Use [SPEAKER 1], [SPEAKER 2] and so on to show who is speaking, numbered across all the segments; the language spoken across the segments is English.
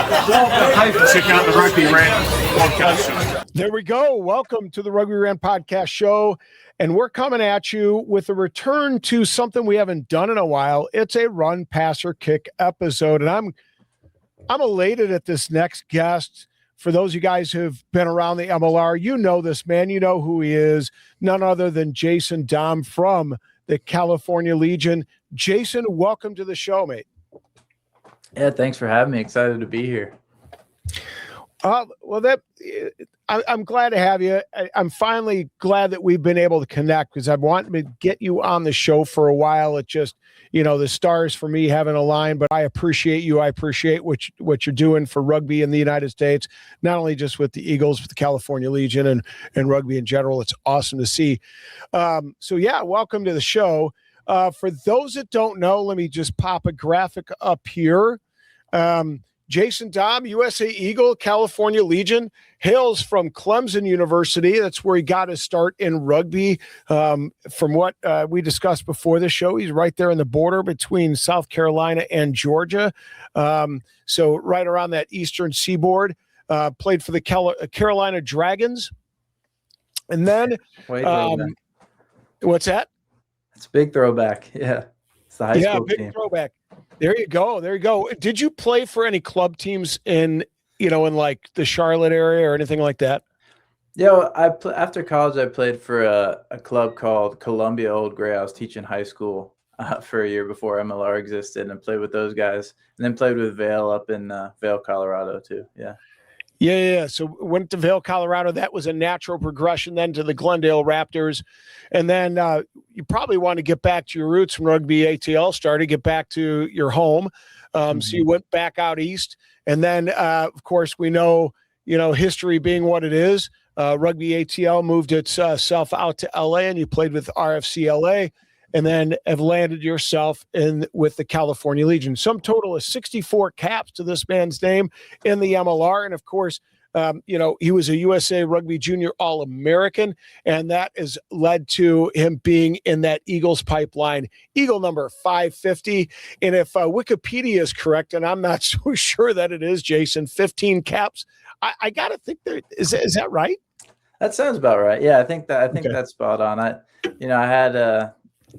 [SPEAKER 1] Check out the Rugby Rant podcast show.
[SPEAKER 2] There we go. Welcome to the Rugby Rant podcast show. And we're coming at you with a return to something we haven't done in a while. It's a run, pass, or kick episode. And I'm elated at this next guest. For those of you guys who've been around the MLR, you know this man. You know who he is. None other than Jason Damm from the California Legion. Jason, welcome to the show, mate.
[SPEAKER 3] Yeah, thanks for having me. Excited to be here.
[SPEAKER 2] I'm glad to have you. I'm finally glad that we've been able to connect because I've wanted to get you on the show for a while. It just, the stars for me haven't aligned, but I appreciate you. I appreciate what you're doing for rugby in the United States, not only just with the Eagles, but the California Legion and rugby in general. It's awesome to see. Welcome to the show. For those that don't know, let me just pop a graphic up here. Jason Damm, USA Eagle, California Legion, hails from Clemson University. That's where he got his start in rugby. From what we discussed before the show, he's right there in the border between South Carolina and Georgia. So right around that eastern seaboard. Played for the Carolina Dragons. And then, what's that?
[SPEAKER 3] It's a big throwback. Yeah. It's the high school
[SPEAKER 2] big
[SPEAKER 3] team.
[SPEAKER 2] Throwback. There you go. Did you play for any club teams in like the Charlotte area or anything like that?
[SPEAKER 3] Yeah, after college, I played for a club called Columbia Old Gray. I was teaching high school for a year before MLR existed and played with those guys. And then played with Vail up in Vail, Colorado too. Yeah.
[SPEAKER 2] Yeah. So went to Vail, Colorado. That was a natural progression then to the Glendale Raptors. And then you probably want to get back to your roots when rugby ATL started, get back to your home. So you went back out east. And then, of course, we know, history being what it is. Rugby ATL moved itself out to LA and you played with RFC LA and then have landed yourself with the California Legion. Some total of 64 caps to this man's name in the MLR. And of course, he was a USA Rugby Junior All-American, and that has led to him being in that Eagles pipeline, Eagle number 550. And if Wikipedia is correct, and I'm not so sure that it is, Jason, 15 caps. I got to think is that right?
[SPEAKER 3] That sounds about right. Yeah, I think that's spot on. I had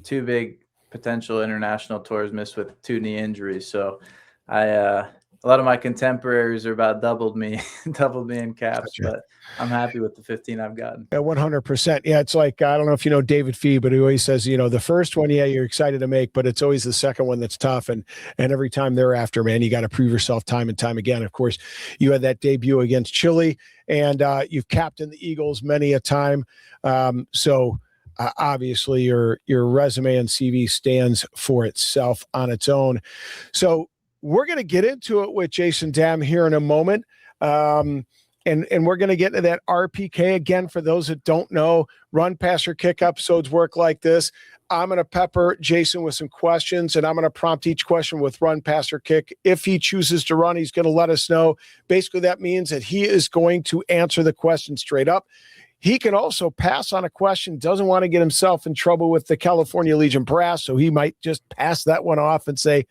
[SPEAKER 3] two big potential international tours missed with two knee injuries, so a lot of my contemporaries are about doubled me in caps, gotcha. But I'm happy with the 15 I've gotten.
[SPEAKER 2] Yeah, 100%. Yeah, it's like, I don't know if you know David Fee, but he always says, the first one, you're excited to make, but it's always the second one that's tough. And every time thereafter, man, you got to prove yourself time and time again. Of course, you had that debut against Chile, and you've captained the Eagles many a time. Obviously, your resume and CV stands for itself on its own. So we're going to get into it with Jason Damm here in a moment. And we're going to get into that RPK again. For those that don't know, run, pass, or kick episodes work like this. I'm going to pepper Jason with some questions, and I'm going to prompt each question with run, pass, or kick. If he chooses to run, he's going to let us know. Basically, that means that he is going to answer the question straight up. He can also pass on a question, doesn't want to get himself in trouble with the California Legion brass, so he might just pass that one off and say,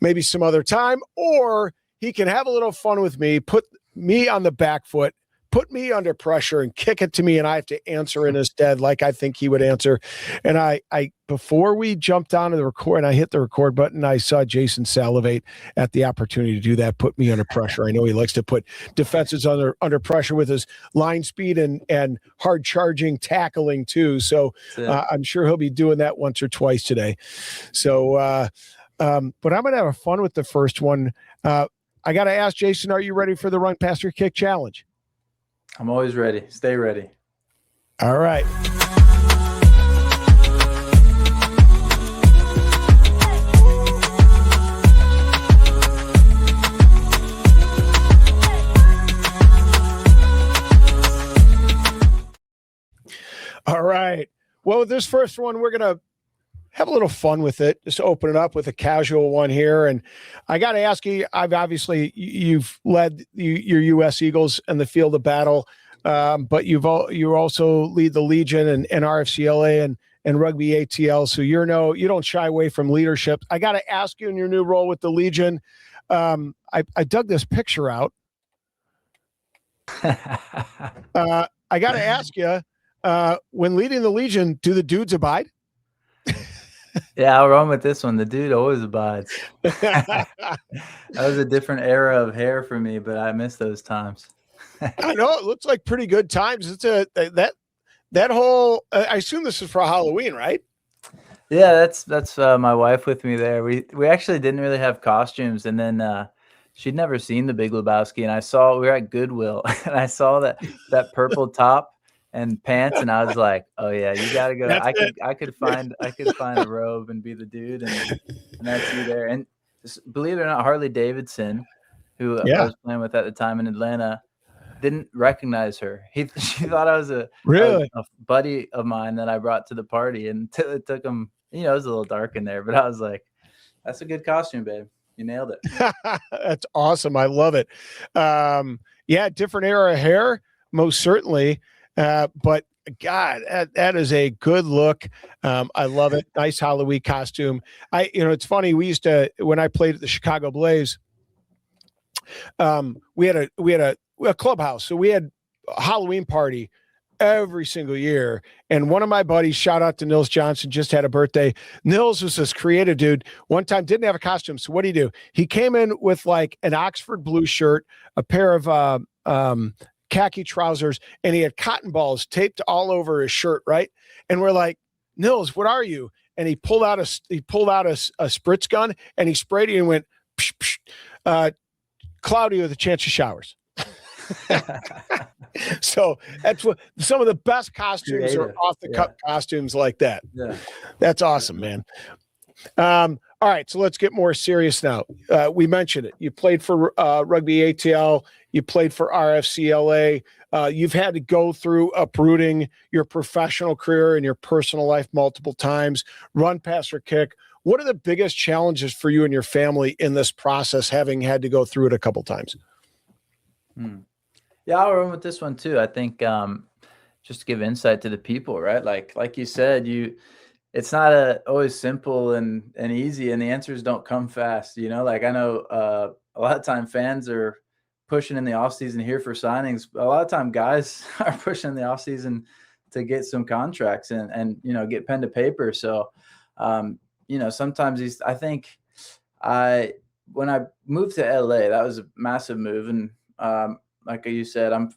[SPEAKER 2] maybe some other time, or he can have a little fun with me, put me on the back foot, put me under pressure and kick it to me, and I have to answer in his stead like I think he would answer. And I before we jumped onto the record and I hit the record button, I saw Jason salivate at the opportunity to do that, put me under pressure. I know he likes to put defenses under pressure with his line speed and hard charging tackling too. So I'm sure he'll be doing that once or twice today. So, but I'm going to have fun with the first one. I got to ask Jason, are you ready for the run, pass, or kick challenge?
[SPEAKER 3] I'm always ready. Stay ready.
[SPEAKER 2] All right. All right. Well, this first one, we're going to have a little fun with it. Just open it up with a casual one here. And I got to ask you, you've led your U.S. Eagles in the field of battle, but you also lead the Legion and RFCLA and Rugby ATL. So you don't shy away from leadership. I got to ask you in your new role with the Legion. I dug this picture out. I got to ask you, when leading the Legion, do the dudes abide?
[SPEAKER 3] Yeah, I'll run with this one. The dude always abides. That was a different era of hair for me, but I miss those times.
[SPEAKER 2] I know it looks like pretty good times. It's that whole. I assume this is for Halloween, right?
[SPEAKER 3] Yeah, that's my wife with me there. We actually didn't really have costumes, and then she'd never seen The Big Lebowski, and we were at Goodwill, and I saw that purple top and pants, and I was like, oh yeah, you gotta go. I could find a robe and be the dude, and that's you there. And believe it or not, Harley Davidson, who I was playing with at the time in Atlanta, didn't recognize her. She thought I was a buddy of mine that I brought to the party, and it took him. It was a little dark in there, but I was like, that's a good costume, babe. You nailed it.
[SPEAKER 2] That's awesome. I love it. Different era of hair, most certainly. But God, that is a good look. I love it. Nice Halloween costume. It's funny. We used to, when I played at the Chicago Blaze, we had a clubhouse. So we had a Halloween party every single year. And one of my buddies, shout out to Nils Johnson, just had a birthday. Nils was this creative dude. One time didn't have a costume. So what did he do? He came in with like an Oxford blue shirt, a pair of khaki trousers, and he had cotton balls taped all over his shirt, right? And we're like, Nils, what are you? And he pulled out a spritz gun, and he sprayed it and went, psh, psh, cloudy with a chance of showers. So that's what some of the best costumes are, off the cut costumes like that. Yeah, that's awesome, man. All right, so let's get more serious now. We mentioned it. You played for Rugby ATL. You played for RFCLA. You've had to go through uprooting your professional career and your personal life multiple times. Run, pass, or kick. What are the biggest challenges for you and your family in this process, having had to go through it a couple times?
[SPEAKER 3] Yeah, I'll run with this one too. I think just to give insight to the people, right? Like you said, it's not always simple and easy, and the answers don't come fast. Like I know a lot of time fans are pushing in the off season here for signings. A lot of time guys are pushing in the off season to get some contracts and get pen to paper. So sometimes when I moved to LA, that was a massive move, and like you said, I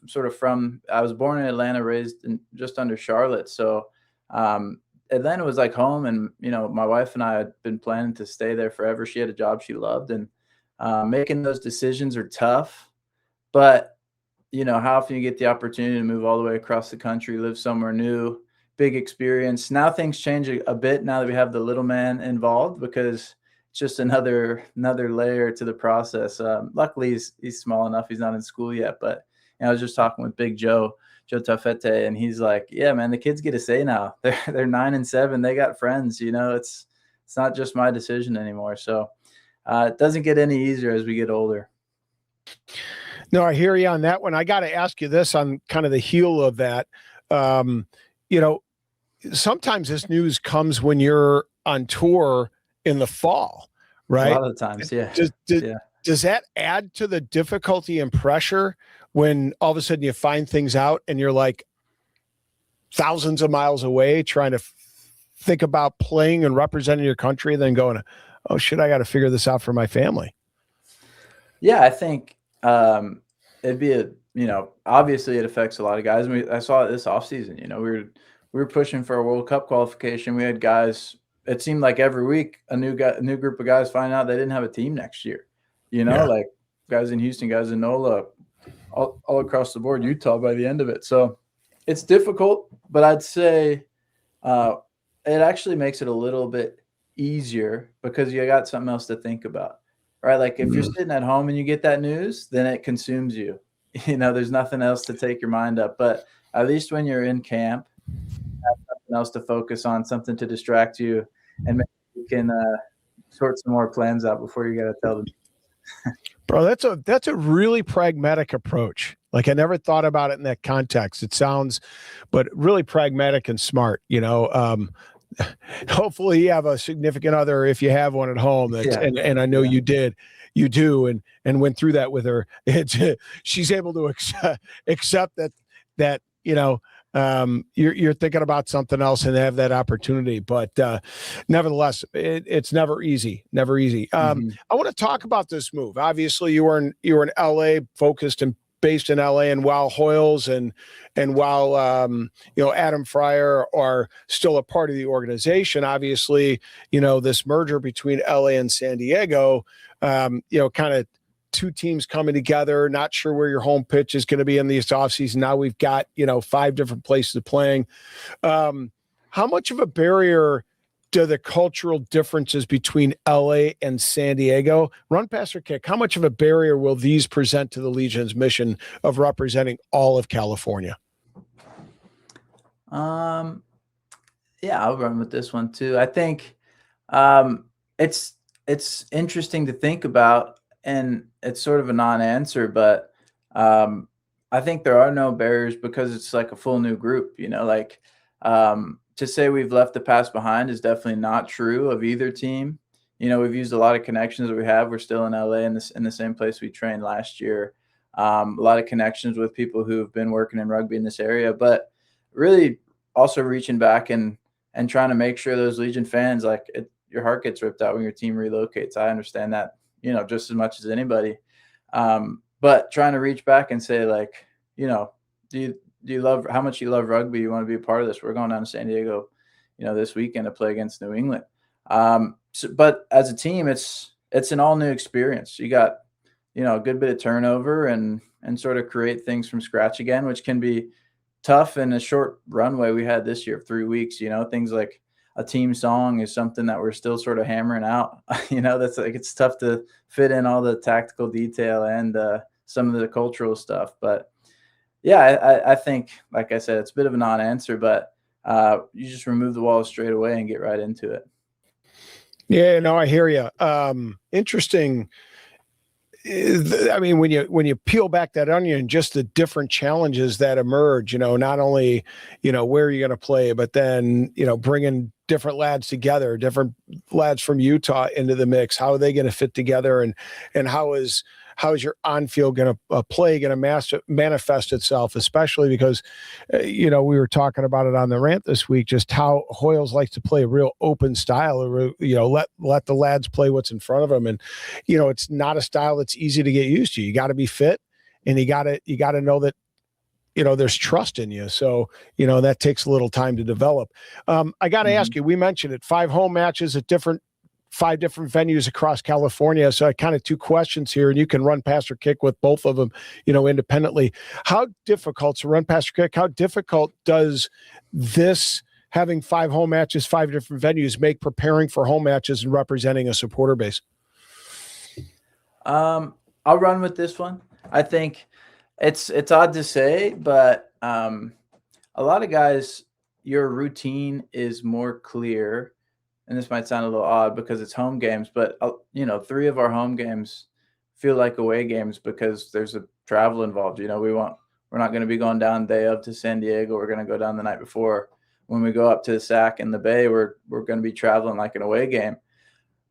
[SPEAKER 3] was born in Atlanta, raised in just under Charlotte. So Atlanta was like home, and, my wife and I had been planning to stay there forever. She had a job she loved, and making those decisions are tough, but how often you get the opportunity to move all the way across the country, live somewhere new, big experience. Now things change a bit now that we have the little man involved, because just another layer to the process. Luckily he's small enough. He's not in school yet, but I was just talking with Big Joe Tafete, and he's like, yeah, man, the kids get a say now. They're 9 and 7. They got friends, it's not just my decision anymore. So it doesn't get any easier as we get older.
[SPEAKER 2] No, I hear you on that one. I got to ask you this on kind of the heel of that. Sometimes this news comes when you're on tour in the fall, right?
[SPEAKER 3] A lot of times, yeah.
[SPEAKER 2] Does that add to the difficulty and pressure when all of a sudden you find things out and you're like thousands of miles away trying to think about playing and representing your country, and then going, oh shit, I got to figure this out for my family?
[SPEAKER 3] Yeah, I think it'd be obviously it affects a lot of guys. I saw it this offseason. We were pushing for a World Cup qualification. We had guys. It seemed like every week a new group of guys find out they didn't have a team next year. Like guys in Houston, guys in NOLA, all across the board, Utah by the end of it. So it's difficult, but I'd say it actually makes it a little bit easier because you got something else to think about, right? Like if you're sitting at home and you get that news, then it consumes you. There's nothing else to take your mind up. But at least when you're in camp, you have something else to focus on, something to distract you, and maybe you can sort some more plans out before you got to tell them.
[SPEAKER 2] Bro, that's a really pragmatic approach. Like I never thought about it in that context. It sounds, but really pragmatic and smart. hopefully you have a significant other, if you have one at home, and I know you do, and went through that with her. She's able to accept that you're thinking about something else and have that opportunity. But nevertheless, it's never easy. I want to talk about this move. Obviously, you were in LA, focused and based in LA, and while Hoyles and while Adam Fryer are still a part of the organization, obviously, this merger between LA and San Diego, kind of two teams coming together, not sure where your home pitch is going to be in this offseason. Now we've got, 5 different places of playing. How much of a barrier do the cultural differences between LA and San Diego, run, pass, or kick, how much of a barrier will these present to the Legion's mission of representing all of California?
[SPEAKER 3] Yeah, I'll run with this one too. I think it's interesting to think about, and it's sort of a non-answer, but I think there are no barriers because it's like a full new group, to say we've left the past behind is definitely not true of either team. We've used a lot of connections that we have. We're still in LA in the same place we trained last year. A lot of connections with people who've been working in rugby in this area, but really also reaching back and trying to make sure those Legion fans, your heart gets ripped out when your team relocates. I understand that, just as much as anybody. But trying to reach back and say, do you love how much you love rugby? You want to be a part of this? We're going down to San Diego, this weekend to play against New England. But as a team, it's an all new experience. You got, a good bit of turnover and sort of create things from scratch again, which can be tough in a short runway we had this year of 3 weeks. Things like a team song is something that we're still sort of hammering out. That's it's tough to fit in all the tactical detail and some of the cultural stuff, but yeah, I think, like I said, it's a bit of a non-answer, but you just remove the walls straight away and get right into it.
[SPEAKER 2] Yeah, no, I hear you. Interesting. I mean, when you peel back that onion, just the different challenges that emerge, not only, where you're going to play, but then, bringing different lads together, different lads from Utah into the mix. How are they going to fit together? And how is your on-field going to manifest itself, especially because, we were talking about it on the rant this week, just how Hoyles likes to play a real open style, let the lads play what's in front of them. And, it's not a style that's easy to get used to. You got to be fit, and you got to know that, there's trust in you. So, that takes a little time to develop. I got to ask you, we mentioned it, 5 home matches at 5 different venues across California. So I kind of 2 questions here, and you can run, pass, or kick with both of them, independently. How difficult does this, having 5 home matches, 5 different venues, make preparing for home matches and representing a supporter base?
[SPEAKER 3] I'll run with this one. I think it's odd to say, but a lot of guys, your routine is more clear. And this might sound a little odd because it's home games, but 3 of our home games feel like away games because there's a travel involved. We're not going to be going down day of to San Diego. We're going to go down the night before. When we go up to the SAC in the Bay, we're going to be traveling like an away game.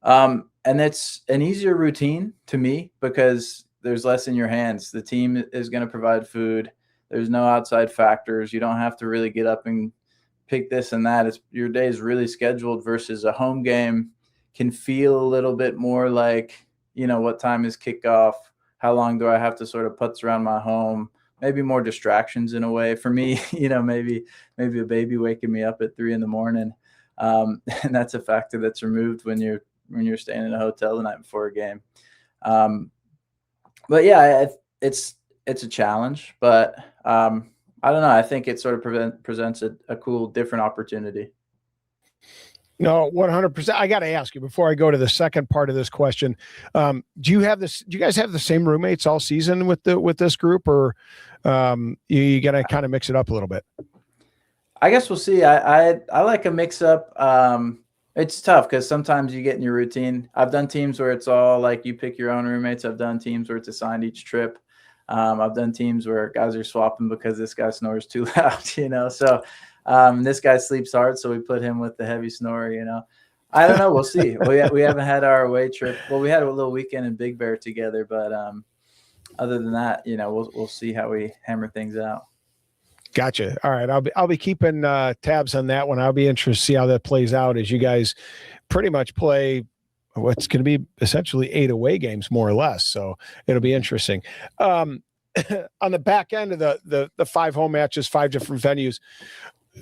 [SPEAKER 3] And it's an easier routine to me because there's less in your hands. The team is going to provide food. There's no outside factors. You don't have to really get up and pick this and that. Your day is really scheduled versus a home game can feel a little bit more like, what time is kickoff? How long do I have to sort of putz around my home? Maybe more distractions in a way for me, maybe a baby waking me up at 3 a.m. And that's a factor that's removed when you're staying in a hotel the night before a game. But yeah, it's a challenge, but I don't know. I think it sort of presents a cool, different opportunity.
[SPEAKER 2] No, 100%. I got to ask you before I go to the second part of this question. Do you guys have the same roommates all season with this group, or you got to kind of mix it up a little bit?
[SPEAKER 3] I guess we'll see. I like a mix up. It's tough because sometimes you get in your routine. I've done teams where it's all like you pick your own roommates. I've done teams where it's assigned each trip. I've done teams where guys are swapping because this guy snores too loud, So This guy sleeps hard, so we put him with the heavy snorer, I don't know. We'll see. We haven't had our away trip. Well, we had a little weekend in Big Bear together, but other than that, we'll see how we hammer things out.
[SPEAKER 2] Gotcha. All right. I'll be keeping tabs on that one. I'll be interested to see how that plays out as you guys pretty much play what's going to be essentially 8 away games, more or less. So it'll be interesting. On the back end of the 5 home matches, 5 different venues,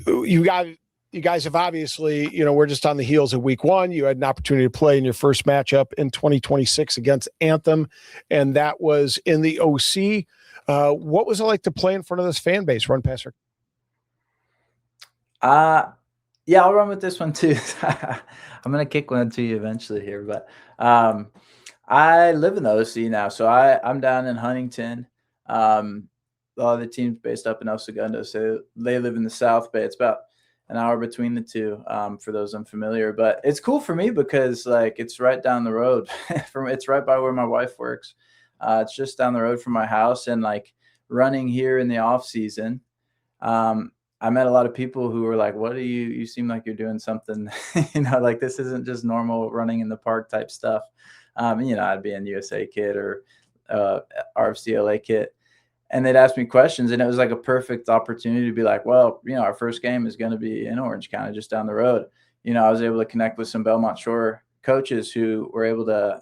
[SPEAKER 2] you guys have obviously, we're just on the heels of week 1. You had an opportunity to play in your first matchup in 2026 against Anthem, and that was in the OC. What was it like to play in front of this fan base, Run Passer?
[SPEAKER 3] Yeah, I'll run with this one too. I'm going to kick one to you eventually here, but I live in the OC now, so I'm down in Huntington. A lot of the teams based up in El Segundo, so they live in the South Bay. It's about an hour between the two, for those unfamiliar, but it's cool for me because it's right down the road it's right by where my wife works. It's just down the road from my house, and running here in the off season, I met a lot of people who were like, what you seem like you're doing something, this isn't just normal running in the park type stuff. I'd be in USA kit or RFCLA kit, and they'd ask me questions, and it was a perfect opportunity to be like, well, our first game is going to be in Orange County, just down the road. I was able to connect with some Belmont Shore coaches who were able to,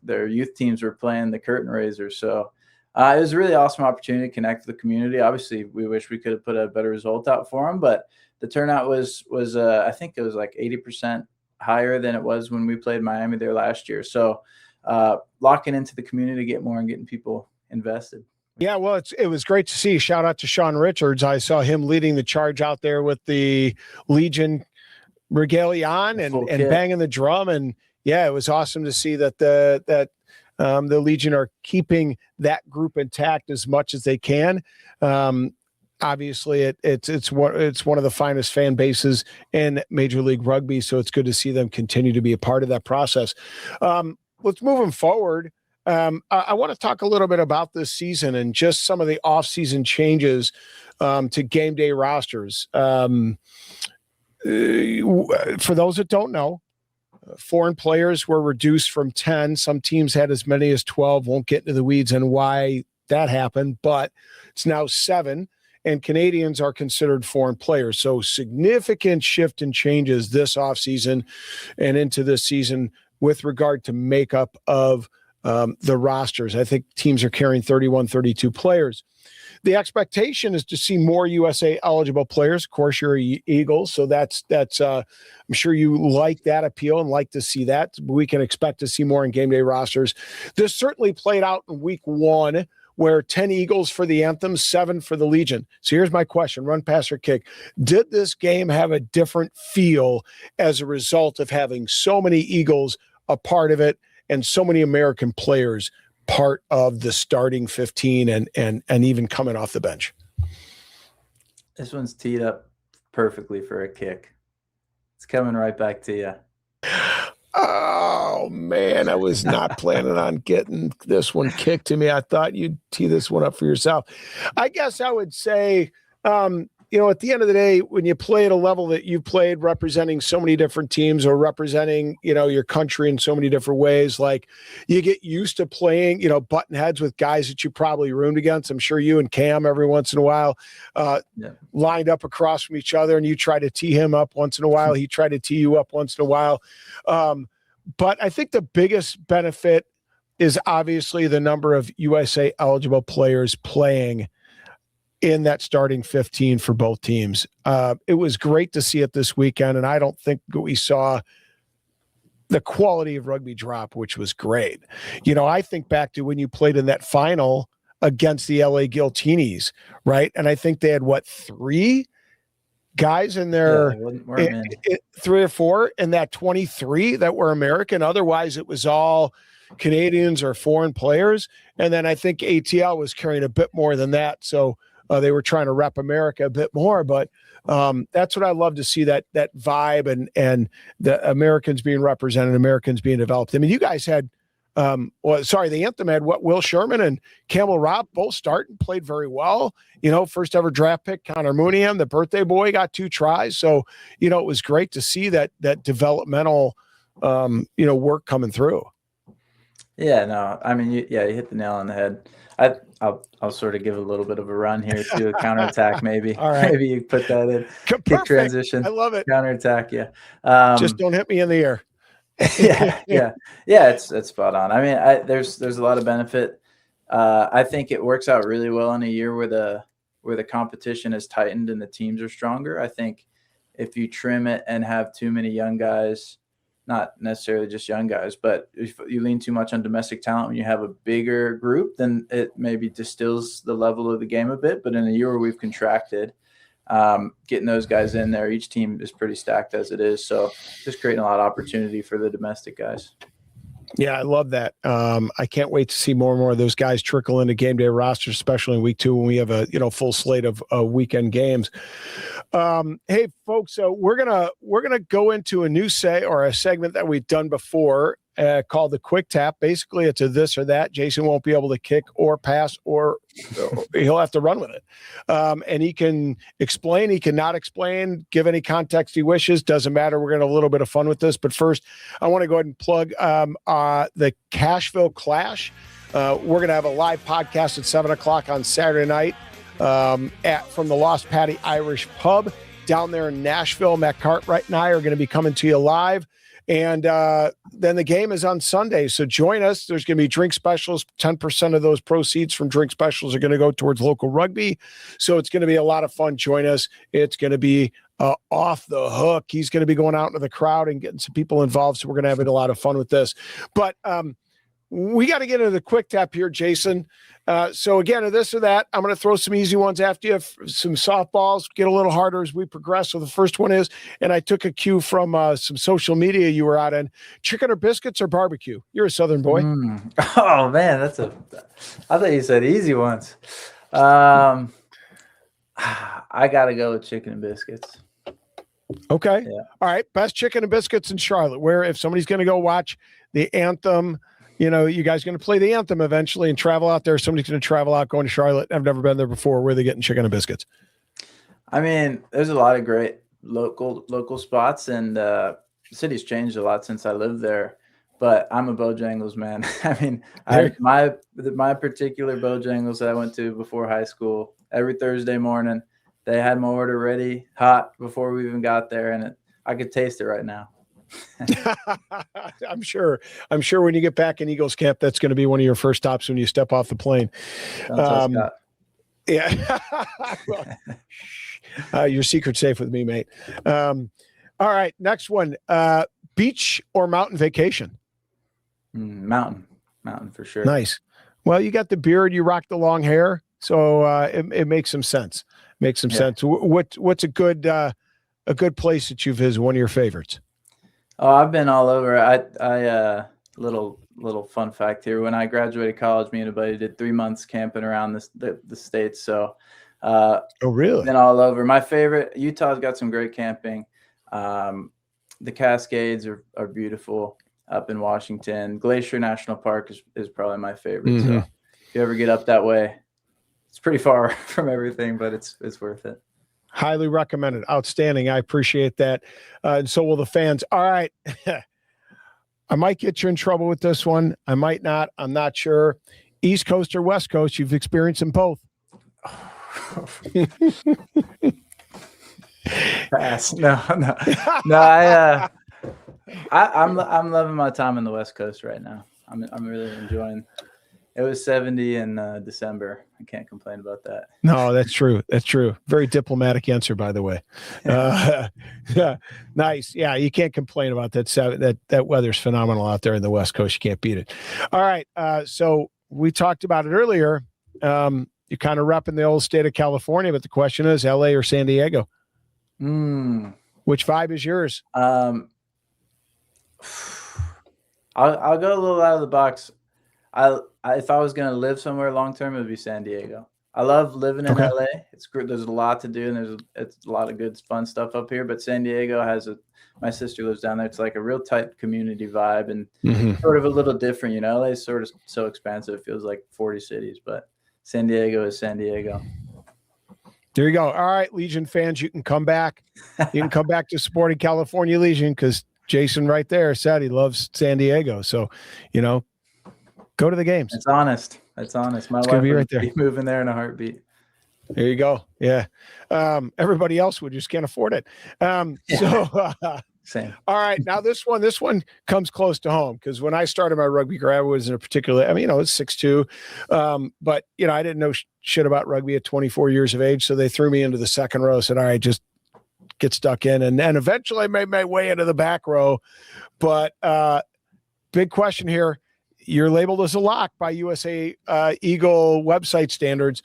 [SPEAKER 3] their youth teams were playing the curtain raisers. So it was a really awesome opportunity to connect with the community. Obviously, we wish we could have put a better result out for them, but the turnout was I think it was 80% higher than it was when we played Miami there last year. So locking into the community to get more and getting people invested.
[SPEAKER 2] Yeah, well, it was great to see. Shout out to Sean Richards. I saw him leading the charge out there with the Legion regalia on and banging the drum. And yeah, it was awesome to see that the Legion are keeping that group intact as much as they can. Obviously, it's one of the finest fan bases in Major League Rugby, so it's good to see them continue to be a part of that process. Let's move them forward. I want to talk a little bit about this season and just some of the off-season changes to game day rosters. For those that don't know, foreign players were reduced from 10. Some teams had as many as 12. Won't get into the weeds on why that happened, but it's now 7, and Canadians are considered foreign players. So significant shift and changes this offseason and into this season with regard to makeup of the rosters. I think teams are carrying 31, 32 players. The expectation is to see more USA eligible players. Of course, you're Eagles, so that's. I'm sure you like that appeal and like to see that. We can expect to see more in game day rosters. This certainly played out in week 1, where 10 Eagles for the Anthem, 7 for the Legion. So here's my question: Run, pass, or kick. Did this game have a different feel as a result of having so many Eagles a part of it and so many American players part of the starting 15 and even coming off the bench?
[SPEAKER 3] This one's teed up perfectly for a kick. It's coming right back to you.
[SPEAKER 2] Oh, man, I was not planning on getting this one kicked to me. I thought you'd tee this one up for yourself. I guess I would say, at the end of the day, when you play at a level that you've played, representing so many different teams or representing, your country in so many different ways, you get used to playing, button heads with guys that you probably roomed against. I'm sure you and Cam every once in a while lined up across from each other, and you try to tee him up once in a while. He tried to tee you up once in a while. But I think the biggest benefit is obviously the number of USA eligible players playing in that starting 15 for both teams. It was great to see it this weekend, and I don't think we saw the quality of rugby drop, which was great. I think back to when you played in that final against the LA Guiltinis, right? And I think they had, 3 guys in there, 3 or 4 in that 23 that were American. Otherwise, it was all Canadians or foreign players. And then I think ATL was carrying a bit more than that. So they were trying to rep America a bit more, but that's what I love to see, that vibe and the Americans being represented, Americans being developed. I mean, you guys had the Anthem had Will Sherman and Camel Robb both starting, played very well. First ever draft pick, Connor Mooneyham, the birthday boy, got 2 tries. So, it was great to see that developmental, work coming through.
[SPEAKER 3] Yeah, no, I mean, you hit the nail on the head. I'll sort of give a little bit of a run here to a counterattack, maybe.
[SPEAKER 2] All right.
[SPEAKER 3] Maybe you put that in.
[SPEAKER 2] Perfect.
[SPEAKER 3] Kick transition.
[SPEAKER 2] I love it.
[SPEAKER 3] Counterattack, yeah.
[SPEAKER 2] Just don't hit me in the air.
[SPEAKER 3] yeah. It's spot on. I mean, there's a lot of benefit. I think it works out really well in a year where the competition is tightened and the teams are stronger. I think if you trim it and have too many young guys, not necessarily just young guys, but if you lean too much on domestic talent when you have a bigger group, then it maybe distills the level of the game a bit. But in a year where we've contracted, getting those guys in there, each team is pretty stacked as it is. So just creating a lot of opportunity for the domestic guys.
[SPEAKER 2] Yeah, I love that. I can't wait to see more and more of those guys trickle into game day rosters, especially in week 2 when we have a full slate of weekend games. Hey, folks, we're gonna go into a new segment that we've done before called the Quick Tap. Basically, it's a this or that. Jason won't be able to kick or pass, or he'll have to run with it. And he can explain, he can not explain, give any context he wishes. Doesn't matter. We're going to have a little bit of fun with this. But first, I want to go ahead and plug the Cashville Clash. We're going to have a live podcast at 7 o'clock on Saturday night from the Lost Patty Irish Pub down there in Nashville. Matt Cartwright and I are going to be coming to you live. And then the game is on Sunday. So join us. There's going to be drink specials. 10% of those proceeds from drink specials are going to go towards local rugby. So it's going to be a lot of fun. Join us. It's going to be off the hook. He's going to be going out into the crowd and getting some people involved. So we're going to have a lot of fun with this. But we got to get into the quick tap here, Jason. So again, this or that, I'm going to throw some easy ones after you, some softballs, get a little harder as we progress. So the first one is, and I took a cue from some social media you were out in, chicken or biscuits or barbecue? You're a Southern boy.
[SPEAKER 3] Oh man, I thought you said easy ones. I got to go with chicken and biscuits.
[SPEAKER 2] Okay.
[SPEAKER 3] Yeah.
[SPEAKER 2] All right. Best chicken and biscuits in Charlotte, where if somebody's going to go watch the Anthem, you guys going to play the Anthem eventually and travel out there. Somebody's going to travel out, going to Charlotte. I've never been there before. Where are they getting chicken and biscuits?
[SPEAKER 3] I mean, there's a lot of great local spots, and the city's changed a lot since I lived there. But I'm a Bojangles man. I mean, my particular Bojangles that I went to before high school, every Thursday morning, they had my order ready, hot before we even got there, and I could taste it right now.
[SPEAKER 2] I'm sure when you get back in Eagles camp, that's going to be one of your first stops when you step off the plane. Yeah. Your secret's safe with me, mate. All right. Next one, beach or mountain vacation?
[SPEAKER 3] Mountain for sure.
[SPEAKER 2] Nice. Well, you got the beard, you rock the long hair. So it makes some sense. Sense. What's a good place that you visit? One of your favorites?
[SPEAKER 3] Oh, I've been all over. I little fun fact here. When I graduated college, me and a buddy did 3 months camping around the States. So,
[SPEAKER 2] oh really?
[SPEAKER 3] Been all over. My favorite, Utah's got some great camping. The Cascades are beautiful up in Washington. Glacier National Park is probably my favorite. Mm-hmm. So if you ever get up that way, it's pretty far from everything, but it's worth it.
[SPEAKER 2] Highly recommended. Outstanding. I appreciate that. And so will the fans. All right. I might get you in trouble with this one. I might not. I'm not sure. East Coast or West Coast? You've experienced them both.
[SPEAKER 3] Pass. No. I'm loving my time in the West Coast right now. I'm really enjoying. It was 70 in December. I can't complain about that.
[SPEAKER 2] No, that's true. That's true. Very diplomatic answer, by the way. Yeah, nice. Yeah, you can't complain about that. That weather's phenomenal out there in the West Coast. You can't beat it. All right. So we talked about it earlier. You're kind of repping the old state of California, but the question is LA or San Diego? Which vibe is yours?
[SPEAKER 3] I'll go a little out of the box. If I was going to live somewhere long term, it would be San Diego. I love living in
[SPEAKER 2] Okay.
[SPEAKER 3] LA. It's great. There's a lot to do, and it's a lot of good, fun stuff up here. But San Diego my sister lives down there. It's like a real tight community vibe, and sort of a little different. LA is sort of so expansive. It feels like 40 cities, but San Diego is San Diego.
[SPEAKER 2] There you go. All right, Legion fans, you can come back. You can come back to supporting California Legion because Jason right there said he loves San Diego. So, go to the games.
[SPEAKER 3] It's honest. It's honest. My wife
[SPEAKER 2] would be
[SPEAKER 3] moving there in a heartbeat.
[SPEAKER 2] There you go. Yeah. Everybody else would just can't afford it.
[SPEAKER 3] Same.
[SPEAKER 2] All right. Now this one comes close to home because when I started my rugby career, I was in a particular, it was 6'2". But I didn't know shit about rugby at 24 years of age. So they threw me into the second row, said, all right, just get stuck in. And then eventually I made my way into the back row. But big question here. You're labeled as a lock by USA Eagle website standards.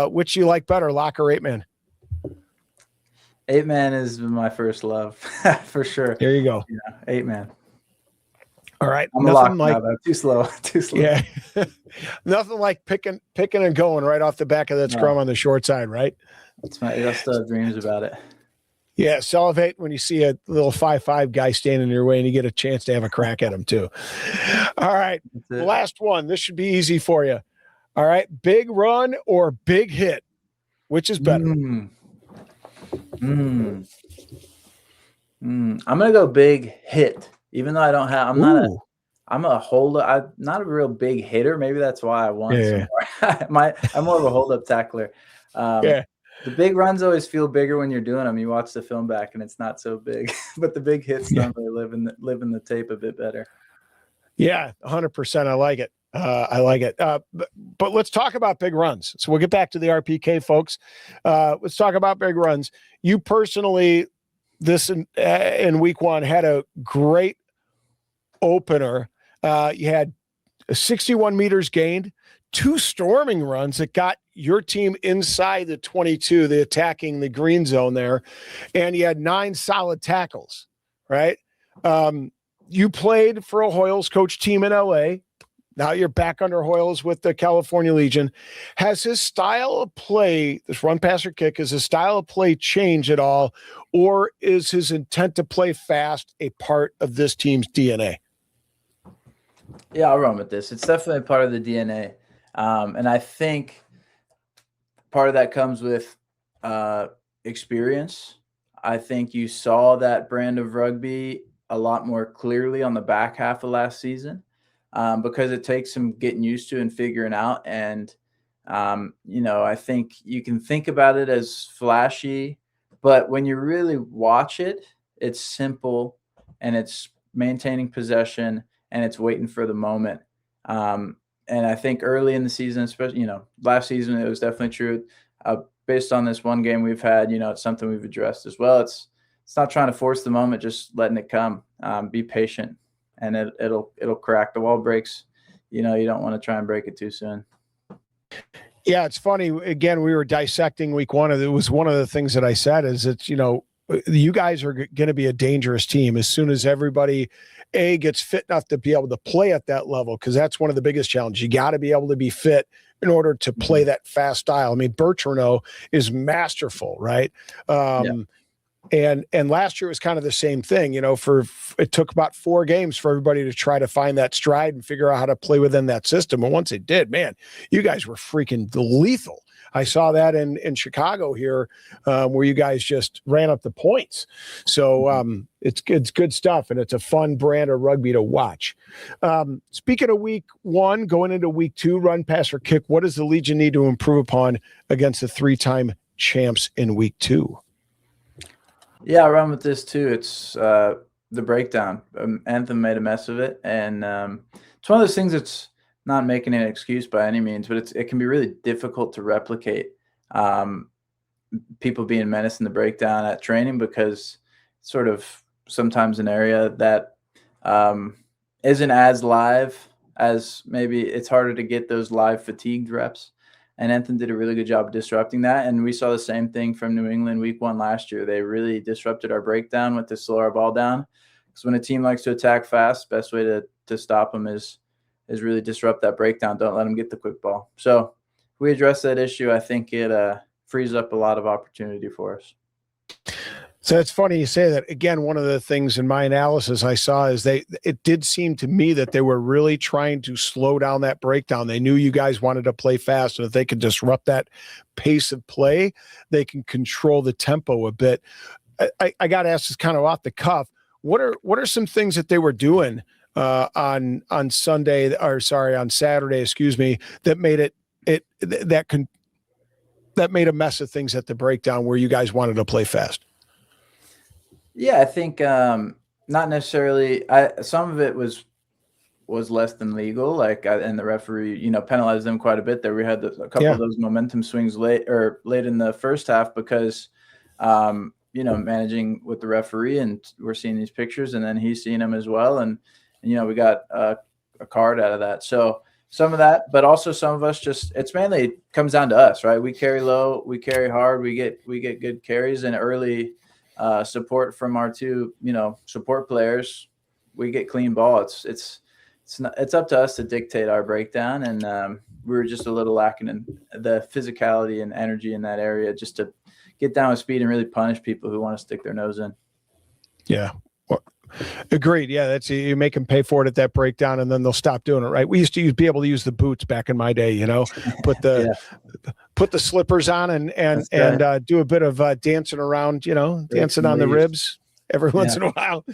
[SPEAKER 2] Which do you like better, lock or 8-man?
[SPEAKER 3] 8-man is my first love, for sure.
[SPEAKER 2] There you go.
[SPEAKER 3] 8-man.
[SPEAKER 2] All right.
[SPEAKER 3] I'm nothing like now, too slow.
[SPEAKER 2] Yeah. Nothing like picking and going right off the back of that scrum on the short side, right?
[SPEAKER 3] I still have dreams about it.
[SPEAKER 2] Yeah, salivate when you see a little 5'5" guy standing in your way and you get a chance to have a crack at him too. All right. Last one. This should be easy for you. All right. Big run or big hit? Which is better?
[SPEAKER 3] I'm gonna go big hit, even though I'm not a real big hitter. Maybe that's why I won.
[SPEAKER 2] Yeah.
[SPEAKER 3] I'm more of a hold up tackler. The big runs always feel bigger when you're doing them. You watch the film back and it's not so big, but the big hits don't really live in the tape a bit better. Yeah,
[SPEAKER 2] 100%. I like it. But let's talk about big runs. So we'll get back to the RPK, folks. Let's talk about big runs. You personally, in week one, had a great opener. You had 61 meters gained, 2 storming runs that got your team inside the 22, the attacking the green zone there, and you had 9 solid tackles, right? You played for a Hoyles coach team in LA. Now you're back under Hoyles with the California Legion. Has his style of play, this run, pass, or kick, has his style of play changed at all, or is his intent to play fast a part of this team's DNA?
[SPEAKER 3] Yeah, I'll run with this. It's definitely part of the DNA. And I think part of that comes with experience. I think you saw that brand of rugby a lot more clearly on the back half of last season because it takes some getting used to and figuring out. And, I think you can think about it as flashy, but when you really watch it, it's simple and it's maintaining possession and it's waiting for the moment. And I think early in the season, especially, last season, it was definitely true. Based on this one game we've had, it's something we've addressed as well. It's not trying to force the moment, just letting it come. Be patient, and it'll crack. The wall breaks. You don't want to try and break it too soon.
[SPEAKER 2] Yeah, it's funny. Again, we were dissecting week one. It was one of the things that I said is that, you guys are going to be a dangerous team as soon as everybody gets fit enough to be able to play at that level, because that's one of the biggest challenges. You got to be able to be fit in order to play that fast style. I mean, Bertrano is masterful, right? And last year was kind of the same thing. It took about 4 games for everybody to try to find that stride and figure out how to play within that system. And once it did, man, you guys were freaking lethal. I saw that in Chicago here, where you guys just ran up the points. So it's good stuff, and it's a fun brand of rugby to watch. Speaking of week one, going into week 2, run, pass, or kick, what does the Legion need to improve upon against the 3-time champs in week 2?
[SPEAKER 3] Yeah, I run with this too. It's the breakdown. Anthem made a mess of it, and it's one of those things that's not making an excuse by any means, but it can be really difficult to replicate people being menaced in the breakdown at training, because it's sort of sometimes an area that isn't as live as maybe it's harder to get those live fatigued reps. And Anthem did a really good job of disrupting that. And we saw the same thing from New England week 1 last year. They really disrupted our breakdown with to slow our ball down. Because when a team likes to attack fast, best way to stop them is really disrupt that breakdown. Don't let them get the quick ball. So we address that issue, I think it frees up a lot of opportunity for us.
[SPEAKER 2] So it's funny you say that. Again, one of the things in my analysis I saw is it did seem to me that they were really trying to slow down that breakdown. They knew you guys wanted to play fast, and if they could disrupt that pace of play, they can control the tempo a bit. I got to ask this kind of off the cuff. What are some things that they were doing on Saturday, excuse me, that made that made a mess of things at the breakdown where you guys wanted to play fast?
[SPEAKER 3] Yeah, I think not necessarily. Some of it was less than legal, and the referee, penalized them quite a bit. There, we had a couple of those momentum swings late in the first half because, managing with the referee, and we're seeing these pictures, and then he's seeing them as well, and we got a card out of that. So some of that, but also some of us it's mainly comes down to us, right? We carry low, we carry hard, we get good carries and early. Support from our two, support players, we get clean ball. It's up to us to dictate our breakdown, and we were just a little lacking in the physicality and energy in that area, just to get down with speed and really punish people who want to stick their nose in.
[SPEAKER 2] Yeah. Well, agreed. Yeah, that's, you make them pay for it at that breakdown, and then they'll stop doing it. Right? We used to be able to use the boots back in my day. Put the put the slippers on and do a bit of dancing around. Dancing on the ribs every once in a while.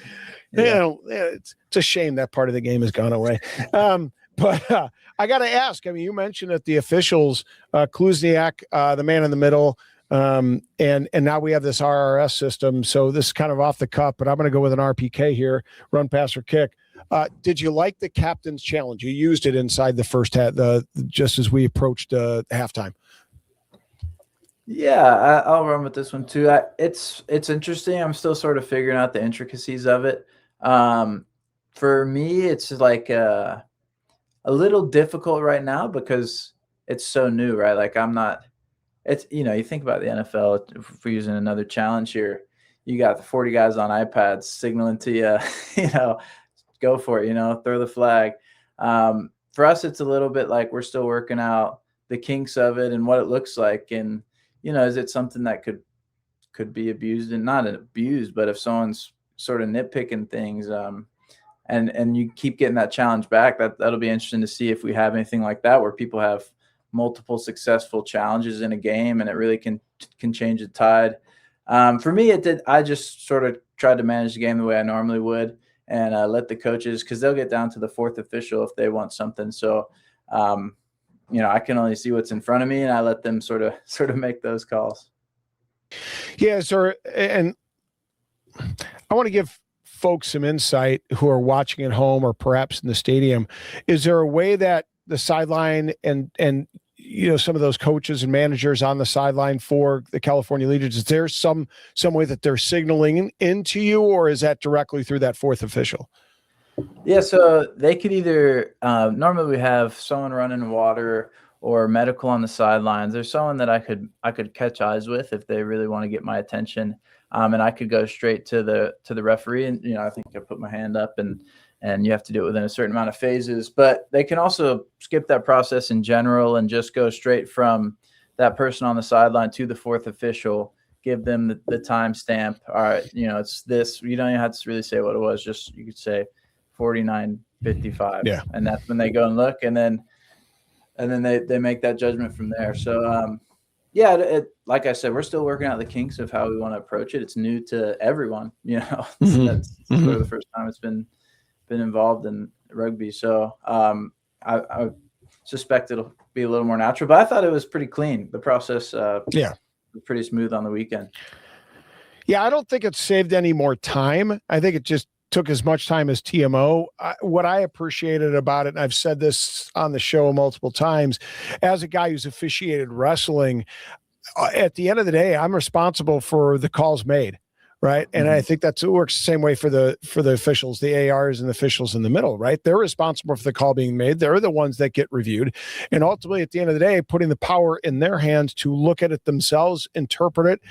[SPEAKER 2] It's a shame that part of the game has gone away. But I got to ask. I mean, you mentioned that the officials, Kluzniak, the man in the middle. And now we have this RRS system. So this is kind of off the cuff, but I'm going to go with an RPK here, run, pass, or kick. Did you like the captain's challenge? You used it inside the first half, just as we approached halftime.
[SPEAKER 3] Yeah, I'll run with this one too. It's interesting. I'm still sort of figuring out the intricacies of it. For me, it's like a little difficult right now because it's so new, right? Like I'm not. It's, you think about the NFL, if we're using another challenge here, you got the 40 guys on iPads signaling to you, go for it, throw the flag. For us, it's a little bit like we're still working out the kinks of it and what it looks like. And, is it something that could be abused, and not abused, but if someone's sort of nitpicking things, and you keep getting that challenge back, that'll be interesting to see if we have anything like that where people have multiple successful challenges in a game, and it really can change the tide. For me, it did. I just sort of tried to manage the game the way I normally would, and let the coaches, because they'll get down to the fourth official if they want something. So, I can only see what's in front of me, and I let them sort of make those calls.
[SPEAKER 2] Yeah, sir. And I want to give folks some insight who are watching at home or perhaps in the stadium. Is there a way that the sideline and some of those coaches and managers on the sideline for the California Legions, is there some way that they're signaling into you, or is that directly through that fourth official?
[SPEAKER 3] Yeah, so they could either normally we have someone running water or medical on the sidelines. There's someone that I could catch eyes with if they really want to get my attention, and I could go straight to the referee, and I think I put my hand up, and you have to do it within a certain amount of phases. But they can also skip that process in general and just go straight from that person on the sideline to the fourth official, give them the timestamp. All right, it's this. You don't even have to really say what it was. Just you could say 49:55.
[SPEAKER 2] Yeah.
[SPEAKER 3] And that's when they go and look, and then they make that judgment from there. So, like I said, we're still working out the kinks of how we want to approach it. It's new to everyone,
[SPEAKER 2] Mm-hmm.
[SPEAKER 3] That's sort of the first time it's been involved in rugby. So I suspect it'll be a little more natural, but I thought it was pretty clean. The process was pretty smooth on the weekend.
[SPEAKER 2] Yeah, I don't think it saved any more time. I think it just took as much time as TMO. What I appreciated about it, and I've said this on the show multiple times, as a guy who's officiated wrestling, at the end of the day, I'm responsible for the calls made. right? And I think it works the same way for the officials, the ARs and the officials in the middle, right? They're responsible for the call being made. They're the ones that get reviewed. And ultimately, at the end of the day, putting the power in their hands to look at it themselves, interpret it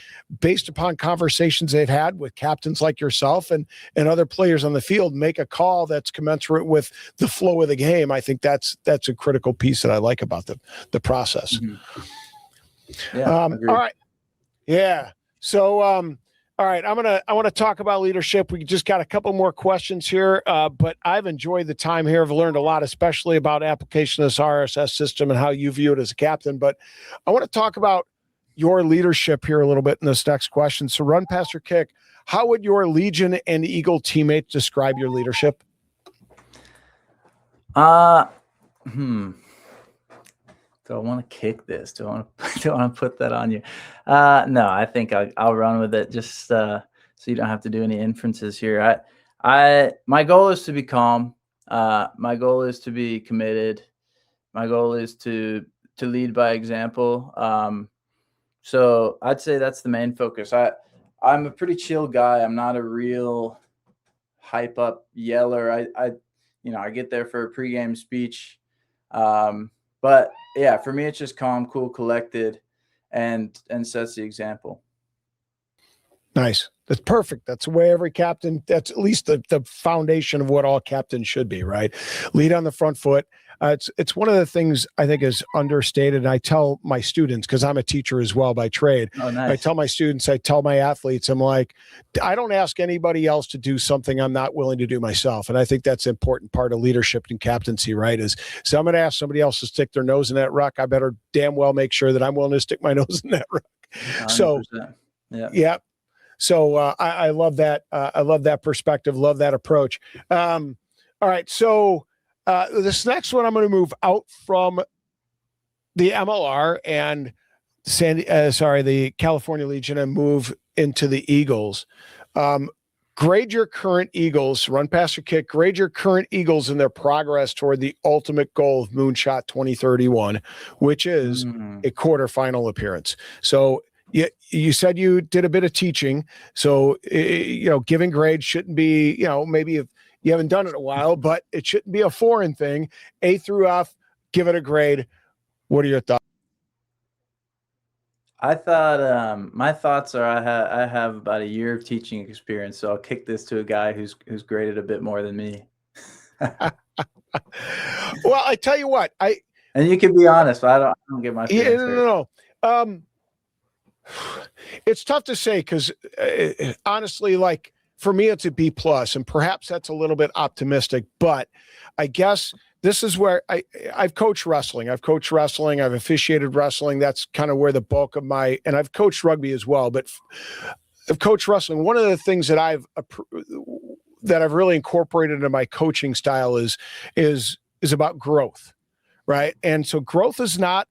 [SPEAKER 2] based upon conversations they've had with captains like yourself and other players on the field, make a call that's commensurate with the flow of the game. I think that's a critical piece that I like about the process.
[SPEAKER 3] Yeah.
[SPEAKER 2] All right. Yeah. So, all right, I want to talk about leadership. We just got a couple more questions here, but I've enjoyed the time here. I've learned a lot, especially about application of this RSS system and how you view it as a captain. But I want to talk about your leadership here a little bit in this next question. So, run, pass, or kick. How would your Legion and Eagle teammates describe your leadership?
[SPEAKER 3] Do I want to kick this? Do I want to put that on you? No, I think I'll run with it just so you don't have to do any inferences here. My goal is to be calm. My goal is to be committed. My goal is to lead by example. So I'd say that's the main focus. I'm a pretty chill guy. I'm not a real hype up yeller. I get there for a pregame speech. But yeah, for me, it's just calm, cool, collected, and sets the example. Nice.
[SPEAKER 2] That's perfect. That's the way every captain, that's at least the foundation of what all captains should be, right? Lead on the front foot. It's one of the things I think is understated. And I tell my students, because I'm a teacher as well by trade.
[SPEAKER 3] Oh, nice.
[SPEAKER 2] I tell my students, I tell my athletes, I'm like, I don't ask anybody else to do something I'm not willing to do myself. And I think that's an important part of leadership and captaincy, right? Is so I'm going to ask somebody else to stick their nose in that ruck. I better damn well make sure that I'm willing to stick my nose in that ruck.
[SPEAKER 3] 100%.
[SPEAKER 2] So, yeah. So I love that. I love that perspective. Love that approach. All right. So this next one, I'm going to move out from the MLR and the California Legion and move into the Eagles. Grade your current Eagles, run, pass, or kick. Grade your current Eagles in their progress toward the ultimate goal of Moonshot 2031, which is a quarterfinal appearance. So you said you did a bit of teaching, so giving grades shouldn't be, maybe if you haven't done it in a while, but it shouldn't be a foreign thing. A through F, give it a grade. What are your thoughts?
[SPEAKER 3] I thought my thoughts are I have about a year of teaching experience, so I'll kick this to a guy who's graded a bit more than me.
[SPEAKER 2] Well, I tell you what,
[SPEAKER 3] and you can be honest, but I don't get my feelings hurt.
[SPEAKER 2] No. It's tough to say because honestly, like for me, it's a B+, and perhaps that's a little bit optimistic. But I guess this is where I've coached wrestling. I've officiated wrestling. That's kind of where the bulk of and I've coached rugby as well. But I've coached wrestling. One of the things that I've really incorporated into my coaching style is about growth, right? And so growth is not,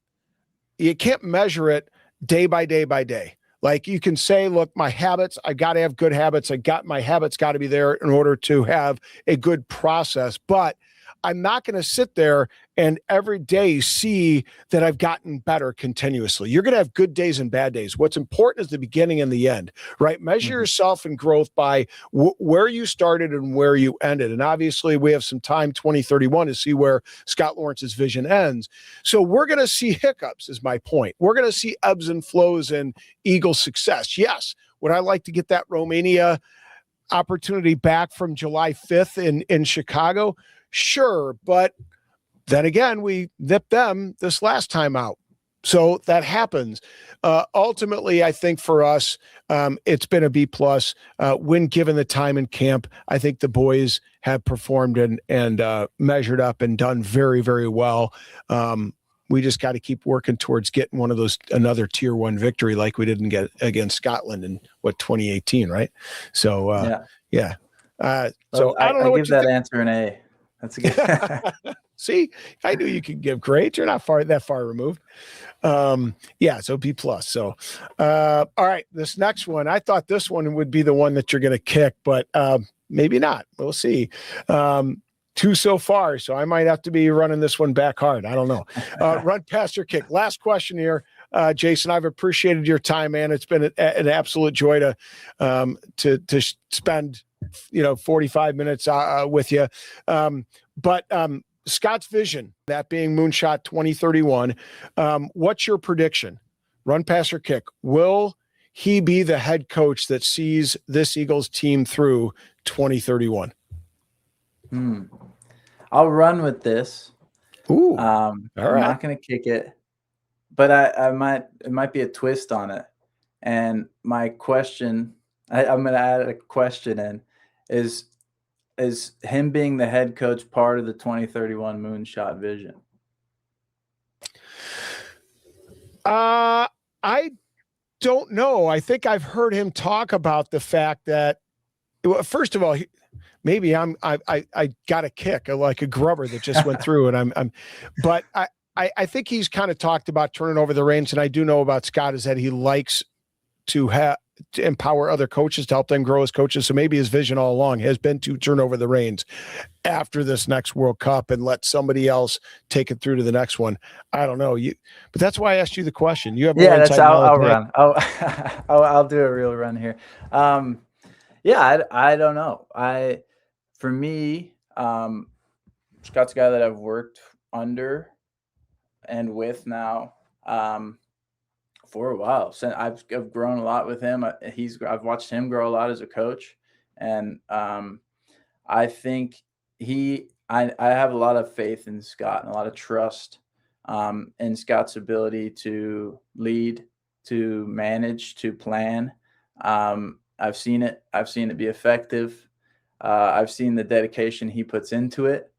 [SPEAKER 2] you can't measure it day by day by day. Like you can say, look, my habits, I got to have good habits. My habits got to be there in order to have a good process. But I'm not going to sit there and every day see that I've gotten better continuously. You're going to have good days and bad days. What's important is the beginning and the end, right? Measure yourself in growth by where you started and where you ended. And obviously we have some time, 2031, to see where Scott Lawrence's vision ends. So we're going to see hiccups is my point. We're going to see ebbs and flows in Eagle success. Yes. Would I like to get that Romania opportunity back from July 5th in Chicago? Sure, but then again, we nipped them this last time out. So that happens. Ultimately, I think for us, it's been a B+. When given the time in camp, I think the boys have performed and measured up and done very, very well. We just got to keep working towards getting another tier 1 victory like we didn't get against Scotland in 2018, right? So yeah. So I don't know.
[SPEAKER 3] I give that answer an A. That's a good.
[SPEAKER 2] See, I knew you could give grades. You're not that far removed. So B+. So, all right, this next one, I thought this one would be the one that you're going to kick, but maybe not. We'll see. 2 so far, so I might have to be running this one back hard. I don't know. Run, pass, or kick. Last question here. Jason, I've appreciated your time, man. It's been an absolute joy to spend 45 minutes with you. But Scott's vision, that being Moonshot 2031, what's your prediction? Run, pass, or kick? Will he be the head coach that sees this Eagles team through 2031?
[SPEAKER 3] I'll run with this.
[SPEAKER 2] Ooh,
[SPEAKER 3] I'm not going to kick it, but it might be a twist on it. And my question, I'm going to add a question in, is him being the head coach part of the 2031 Moonshot vision?
[SPEAKER 2] I don't know. I think I've heard him talk about the fact that, first of all, maybe I got a kick like a grubber that just went through, and but I think he's kind of talked about turning over the reins. And I do know about Scott is that he likes to empower other coaches to help them grow as coaches. So maybe his vision all along has been to turn over the reins after this next World Cup and let somebody else take it through to the next one. I don't know but that's why I asked you the question. You have more
[SPEAKER 3] that's
[SPEAKER 2] I'll
[SPEAKER 3] run. I'll do a real run here. I don't know. For me, Scott's a guy that I've worked under and with now for a while. So I've grown a lot with him. I've watched him grow a lot as a coach, and I think I have a lot of faith in Scott and a lot of trust in Scott's ability to lead, to manage, to plan. I've seen it be effective. I've seen the dedication he puts into it.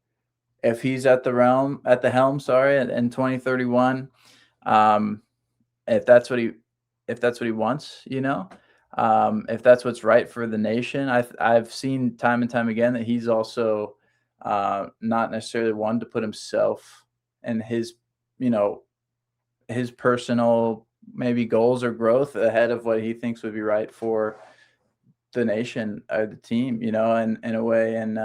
[SPEAKER 3] If he's at the helm, in 2031, if that's what he wants, if that's what's right for the nation, I've seen time and time again that he's also not necessarily one to put himself and his personal maybe goals or growth ahead of what he thinks would be right for the nation or the team, in a way. And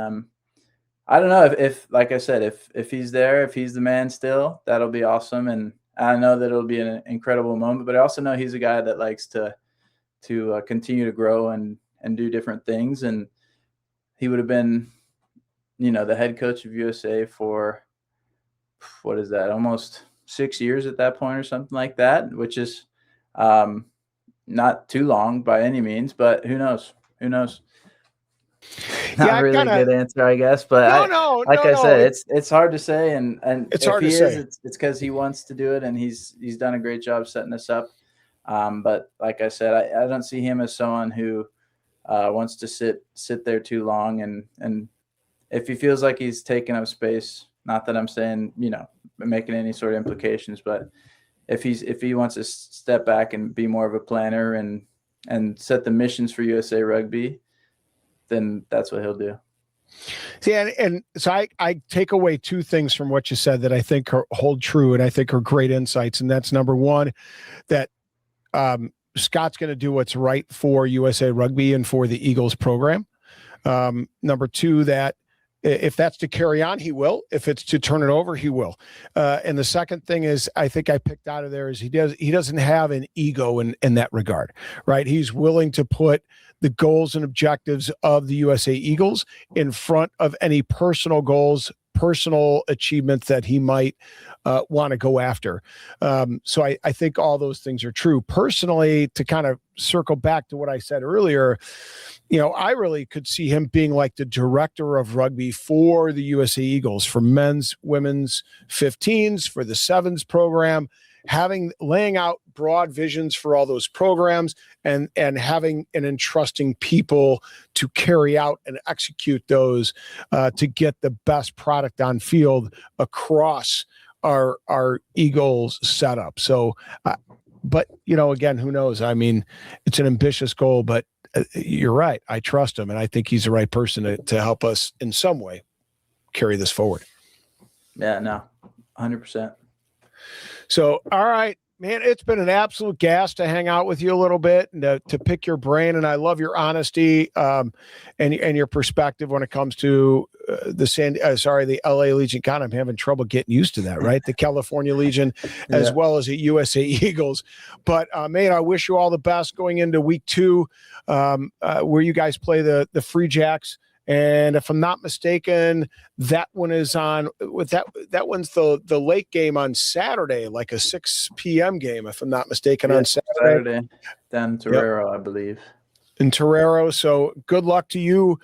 [SPEAKER 3] I don't know if like I said, if he's there, if he's the man still, that'll be awesome. And I know that it'll be an incredible moment, but I also know he's a guy that likes to continue to grow and do different things. And he would have been, the head coach of USA for, what is that, almost 6 years at that point or something like that, which is not too long by any means, but who knows? Not really a good answer, I guess, but I said, it's hard to say, and
[SPEAKER 2] it's
[SPEAKER 3] if
[SPEAKER 2] hard
[SPEAKER 3] he
[SPEAKER 2] to
[SPEAKER 3] is,
[SPEAKER 2] say.
[SPEAKER 3] it's because he wants to do it, and he's done a great job setting us up. But like I said, I don't see him as someone who wants to sit there too long, and if he feels like he's taking up space, not that I'm saying making any sort of implications, but if he wants to step back and be more of a planner and set the missions for USA Rugby, then that's what he'll do.
[SPEAKER 2] See, and so I take away two things from what you said that I think hold true and I think are great insights. And that's number one, that Scott's going to do what's right for USA Rugby and for the Eagles program. Number two, that if that's to carry on, he will. If it's to turn it over, he will. And the second thing is, I think I picked out of there is he doesn't have an ego in that regard, right? He's willing to put the goals and objectives of the USA Eagles in front of any personal goals, personal achievements that he might want to go after. So I think all those things are true. Personally, to kind of circle back to what I said earlier, I really could see him being like the director of rugby for the USA Eagles, for men's, women's 15s, for the sevens program, laying out broad visions for all those programs and having and entrusting people to carry out and execute those to get the best product on field across our Eagles setup. So, but again, who knows? I mean, it's an ambitious goal, but you're right. I trust him, and I think he's the right person to help us in some way carry this forward.
[SPEAKER 3] Yeah, no, 100%.
[SPEAKER 2] So, all right, man, it's been an absolute gas to hang out with you a little bit and to pick your brain. And I love your honesty and your perspective when it comes to the LA Legion. God, I'm having trouble getting used to that, right? The California Legion, as well as the USA Eagles. But man, I wish you all the best going into week 2, where you guys play the Free Jacks. And if I'm not mistaken, that one is on with that one's the late game on Saturday, like a 6 p.m. game, if I'm not mistaken, on Saturday.
[SPEAKER 3] Damm, Torero, I believe.
[SPEAKER 2] In Torero. So good luck to you.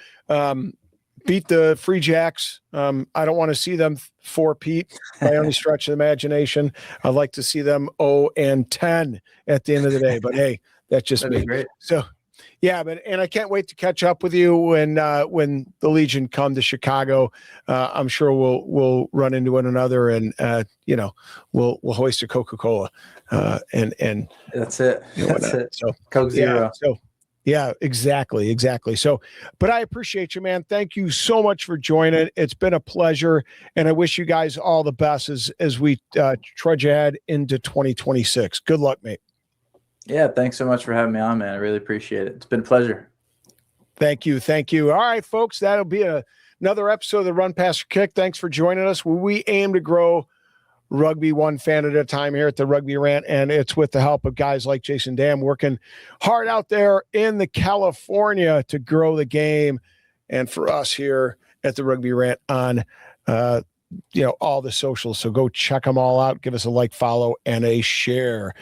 [SPEAKER 2] Beat the Free Jacks. I don't want to see them 4-peat by any stretch of the imagination. I'd like to see them 0-10 at the end of the day. But hey, that's just me.
[SPEAKER 3] Great.
[SPEAKER 2] So. Yeah, and I can't wait to catch up with you when the Legion come to Chicago. I'm sure we'll run into one another, and we'll hoist a Coca-Cola, and
[SPEAKER 3] that's it. That's it.
[SPEAKER 2] So
[SPEAKER 3] Coke Zero.
[SPEAKER 2] Yeah, exactly. So, but I appreciate you, man. Thank you so much for joining. It's been a pleasure, and I wish you guys all the best as we trudge ahead into 2026. Good luck, mate.
[SPEAKER 3] Yeah, thanks so much for having me on, man. I really appreciate it. It's been a pleasure.
[SPEAKER 2] Thank you. All right, folks, that'll be another episode of the Run Pass or Kick. Thanks for joining us. We aim to grow rugby one fan at a time here at the Rugby Rant, and it's with the help of guys like Jason Damm working hard out there in the California to grow the game, and for us here at the Rugby Rant on all the socials. So go check them all out. Give us a like, follow, and a share.